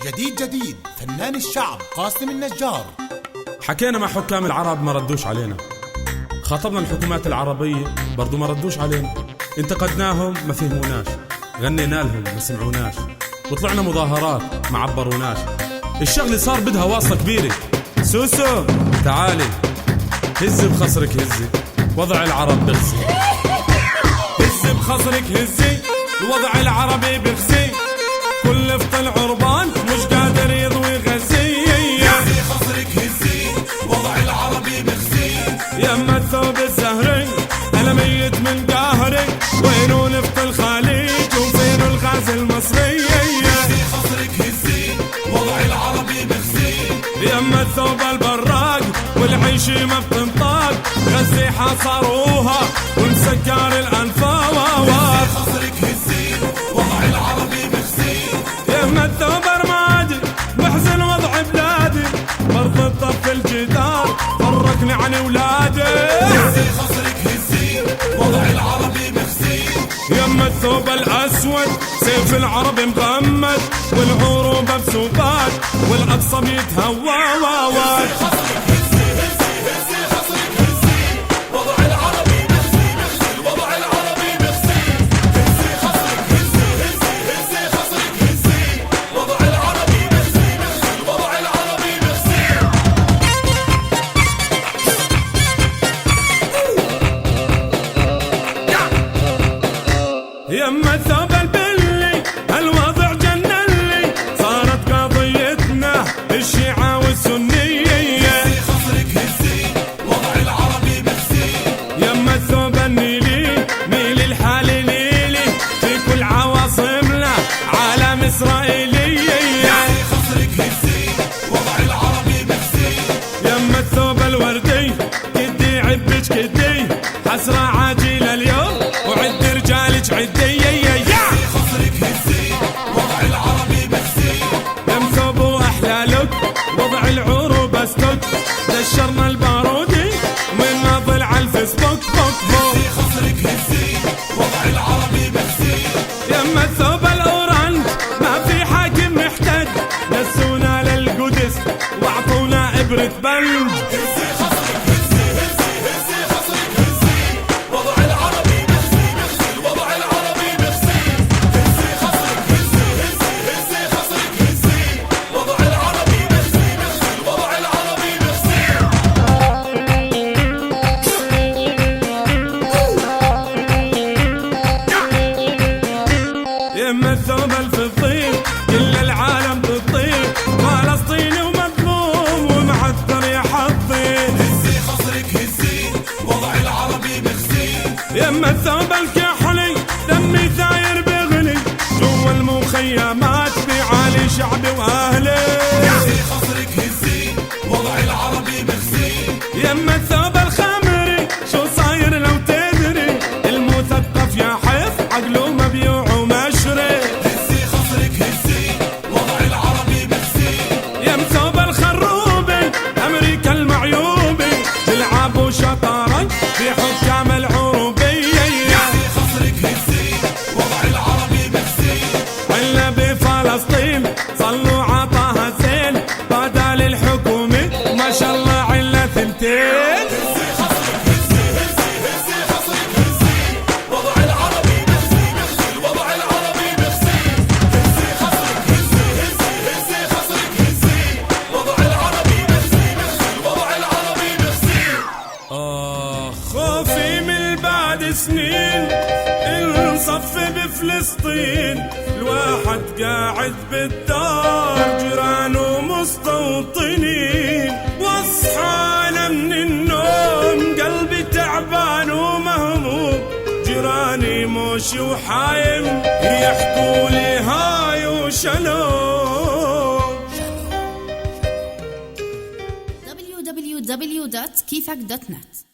جديد فنان الشعب قاسم النجار. حكينا مع حكام العرب ما ردوش علينا، خاطبنا الحكومات العربية برضو ما ردوش علينا، انتقدناهم ما فهموناش، غنينا لهم ما سمعوناش، وطلعنا مظاهرات ما عبروناش. الشغل صار بدها واسطة كبيرة. سوسو تعالي هزي بخصرك هزي، وضع العرب بغزي. هزي بخصرك هزي، الوضع العربي بغزي، كل فطل عربان مش قادر يضوي غزي. هزي خصرك هزي، وضع العربي بغزي. يما الثوب الزهري انا ميت من قهري، وينو نفط الخليج وفينو الغاز المصري. هزي خصرك هزي، وضع العربي بغزي. يما الثوب البراق والعيشي ما بتنطاق، غزي حاصروها ومسكر الانفاق. هزي خصرك هزي، وضع العربي بغزي. يما الثوب رمادي بحزن وضع بلادي، برض الطف الجدار فرقني عن ولادي. هزي خصرك هزي، وضع العربي بغزي. يما الثوب الاسود سيف العرب مغمد، والعروبه بسوقات والاقصى بيتهوى. هزي خصرك هزي هزي هزي خصرك هزي، وضع العربي بغزي بغزي، الوضع العربي بغزي. هزي خصرك هزي هزي هزي خصرك هزي، وضع العربي بغزي بغزي، الوضع العربي بغزي. يما الثوب البلي الوضع جنلي، صارت قضيتنا الشيعة والسنية. هزي خصرك هزي، وضع العربي بغزي. يما الثوب النيلي نيلي الحال نيلي، في كل عواصمنا عالم اسرائيلي. هزي خصرك هزي، وضع العربي بغزي. يما الثوب الوردي كدي عبج كدي، حسرة عاجلة اليوم وعد رجالك عدي. هزي خصرك هزي، وضع العربي بغزي. يم ثوب احلى لك وضع العروبة ستوك، دشرنا البارودي من ناضل على الفيسبوك بوك بوك. هزي خصرك هزي، وضع العربي بغزي. يما الثوب الاورنج ما في حاكم محتاج، نسونا للقدس واعطونا ابرة بنج. هزي خصرك هزي هزي هزي خصرك هزي، وضع العربي بغزي بغزي، الوضع العربي بغزي. هزي خصرك هزي هزي هزي خصرك هزي، وضع العربي بغزي بغزي، الوضع العربي بغزي. يما الثوب الفضي كل العالم تطير، فلسطيني ومظلوم ومعطر يا حظي. هزي خصرك هزي، وضع العربي بغزي. يما الثوب الكحلي دمي ثاير بغلي، جوا المخيمات بعالي شعبي واهلي. هزي خصرك هزي، وضع العربي بغزي. يما الثوب الخمري شو صاير لو تدري، المثقف يا حيف عقله مبيوع ومشري. هزي خصرك هزي، وضع العربي بغزي. يم ثوب الخروبي امريكا المعيوبي، تلعب وشطرنج في حكام العروبية. هزي خصرك هزي، وضع العربي بغزي. ولا بفلسطين صلوا عطاها زين، بدل الحكومة ما شاء الله علا ثنتين. هزي خصرك هزي هزي هزي خصرك هزي، وضع العربي بغزي بغزي، الوضع العربي بغزي. هزي خصرك هزي هزي هزي خصرك هزي، وضع العربي بغزي بغزي، الوضع العربي بغزي. خوفي من بعد سنين انصف بفلسطين، الواحد قاعد بالدار جيرانه مستوطنين، واصحى انا من النوم قلبي تعبان ومهموم، جيراني موشي وحايم يحكوا لي هاي وشلون. www.kifak.net